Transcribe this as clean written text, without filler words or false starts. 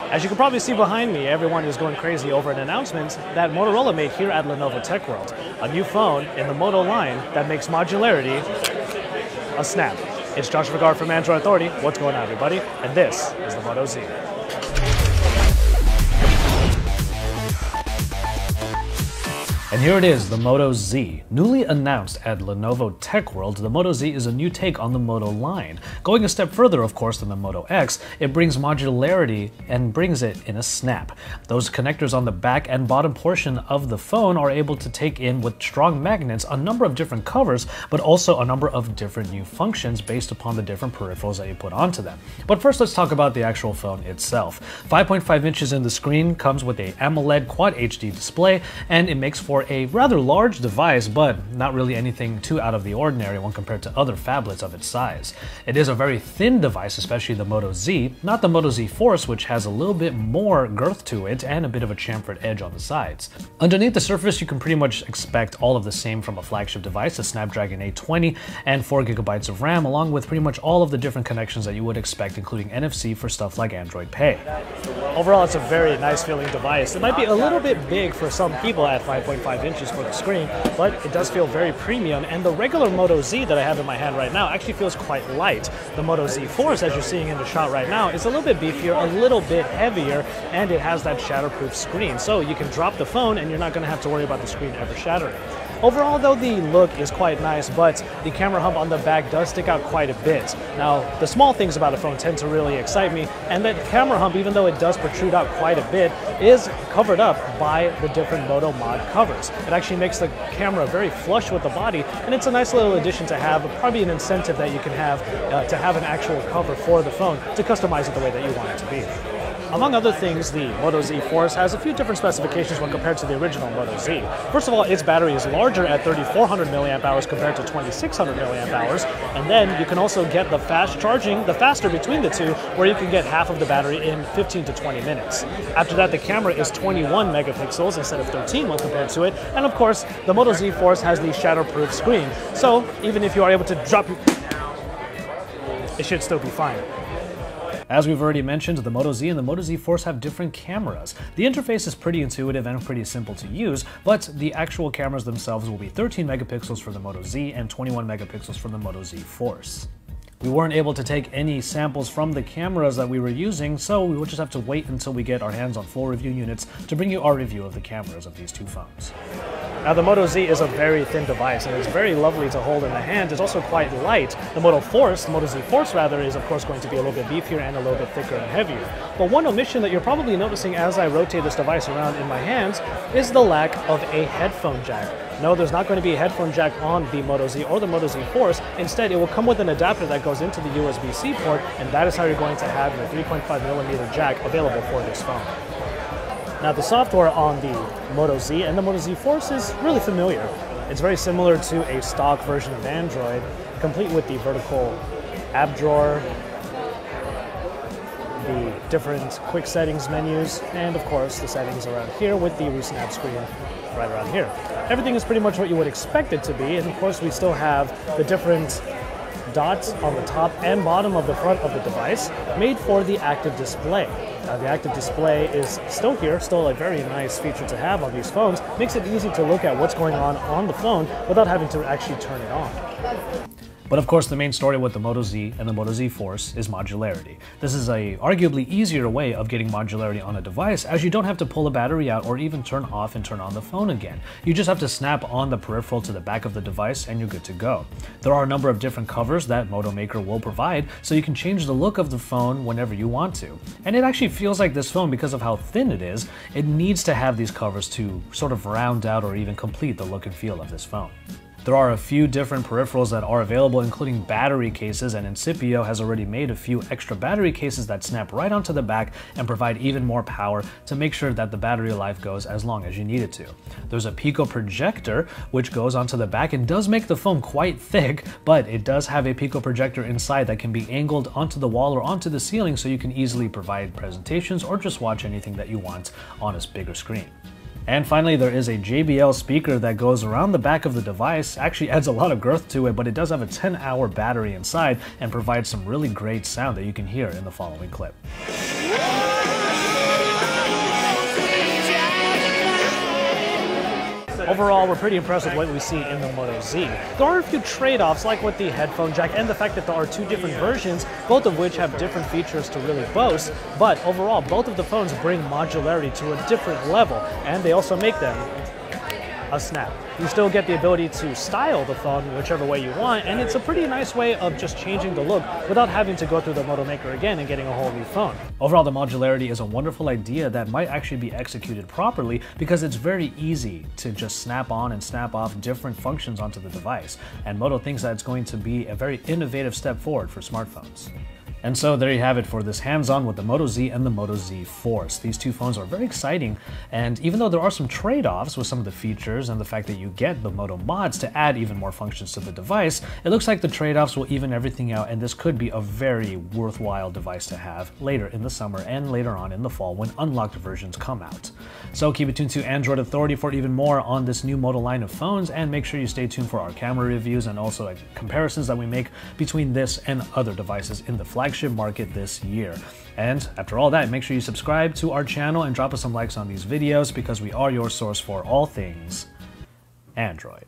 As you can probably see behind me, everyone is going crazy over an announcement that Motorola made here at Lenovo Tech World. A new phone in the Moto line that makes modularity a snap. It's Josh Vergara from Android Authority. What's going on, everybody? And this is the Moto Z. And here it is, the Moto Z. Newly announced at Lenovo Tech World, the Moto Z is a new take on the Moto line. Going a step further, of course, than the Moto X, it brings modularity and brings it in a snap. Those connectors on the back and bottom portion of the phone are able to take in with strong magnets a number of different covers, but also a number of different new functions based upon the different peripherals that you put onto them. But first, let's talk about the actual phone itself. 5.5 inches in the screen, comes with a AMOLED Quad HD display, and it makes for a rather large device, but not really anything too out of the ordinary when compared to other phablets of its size. It is a very thin device, especially the Moto Z, not the Moto Z Force, which has a little bit more girth to it and a bit of a chamfered edge on the sides. Underneath the surface, you can pretty much expect all of the same from a flagship device, a Snapdragon 820 and 4GB of RAM, along with pretty much all of the different connections that you would expect, including NFC for stuff like Android Pay. Overall, it's a very nice feeling device. It might be a little bit big for some people at 5.5 inches for the screen, but it does feel very premium, and the regular Moto Z that I have in my hand right now actually feels quite light. The Moto Z Force, as you're seeing in the shot right now, is a little bit beefier, a little bit heavier, and it has that shatterproof screen, so you can drop the phone and you're not going to have to worry about the screen ever shattering. Overall, though, the look is quite nice, but the camera hump on the back does stick out quite a bit. Now, the small things about a phone tend to really excite me, and that camera hump, even though it does protrude out quite a bit, is covered up by the different Moto Mod covers. It actually makes the camera very flush with the body, and it's a nice little addition to have, probably an incentive that you can have to have an actual cover for the phone to customize it the way that you want it to be. Among other things, the Moto Z Force has a few different specifications when compared to the original Moto Z. First of all, its battery is larger at 3,400 mAh compared to 2,600 mAh, and then you can also get the fast charging, the faster between the two, where you can get half of the battery in 15 to 20 minutes. After that, the camera is 21 megapixels instead of 13 when compared to it, and of course, the Moto Z Force has the shatterproof screen, so even if you are able to drop it should still be fine. As we've already mentioned, the Moto Z and the Moto Z Force have different cameras. The interface is pretty intuitive and pretty simple to use, but the actual cameras themselves will be 13 megapixels for the Moto Z and 21 megapixels for the Moto Z Force. We weren't able to take any samples from the cameras that we were using, so we will just have to wait until we get our hands on full review units to bring you our review of the cameras of these two phones. Now, the Moto Z is a very thin device, and it's very lovely to hold in the hand. It's also quite light. The Moto Z Force rather, is of course going to be a little bit beefier and a little bit thicker and heavier. But one omission that you're probably noticing as I rotate this device around in my hands is the lack of a headphone jack. No, there's not going to be a headphone jack on the Moto Z or the Moto Z Force. Instead, it will come with an adapter that goes into the USB-C port, and that is how you're going to have your 3.5mm jack available for this phone. Now, the software on the Moto Z and the Moto Z Force is really familiar. It's very similar to a stock version of Android, complete with the vertical app drawer, the different quick settings menus, and of course the settings around here with the recent app screen right around here. Everything is pretty much what you would expect it to be, and of course we still have the different dots on the top and bottom of the front of the device made for the active display. The active display is still here, still a very nice feature to have on these phones. Makes it easy to look at what's going on the phone without having to actually turn it on. But of course, the main story with the Moto Z and the Moto Z Force is modularity. This is a arguably easier way of getting modularity on a device, as you don't have to pull a battery out or even turn off and turn on the phone again. You just have to snap on the peripheral to the back of the device and you're good to go. There are a number of different covers that Moto Maker will provide, so you can change the look of the phone whenever you want to. And it actually feels like this phone, because of how thin it is, it needs to have these covers to sort of round out or even complete the look and feel of this phone. There are a few different peripherals that are available, including battery cases, and Incipio has already made a few extra battery cases that snap right onto the back and provide even more power to make sure that the battery life goes as long as you need it to. There's a Pico projector which goes onto the back and does make the phone quite thick, but it does have a Pico projector inside that can be angled onto the wall or onto the ceiling, so you can easily provide presentations or just watch anything that you want on a bigger screen. And finally, there is a JBL speaker that goes around the back of the device. Actually adds a lot of girth to it, but it does have a 10-hour battery inside and provides some really great sound that you can hear in the following clip. Overall, we're pretty impressed with what we see in the Moto Z. There are a few trade-offs, like with the headphone jack and the fact that there are two different versions, both of which have different features to really boast, but overall, both of the phones bring modularity to a different level, and they also make them a snap. You still get the ability to style the phone whichever way you want, and it's a pretty nice way of just changing the look without having to go through the Moto Maker again and getting a whole new phone. Overall, the modularity is a wonderful idea that might actually be executed properly because it's very easy to just snap on and snap off different functions onto the device, and Moto thinks that it's going to be a very innovative step forward for smartphones. And so there you have it for this hands-on with the Moto Z and the Moto Z Force. These two phones are very exciting, and even though there are some trade-offs with some of the features and the fact that you get the Moto mods to add even more functions to the device, it looks like the trade-offs will even everything out, and this could be a very worthwhile device to have later in the summer and later on in the fall when unlocked versions come out. So keep it tuned to Android Authority for even more on this new Moto line of phones, and make sure you stay tuned for our camera reviews and also comparisons that we make between this and other devices in the flagship market this year. And after all that, make sure you subscribe to our channel and drop us some likes on these videos because we are your source for all things Android.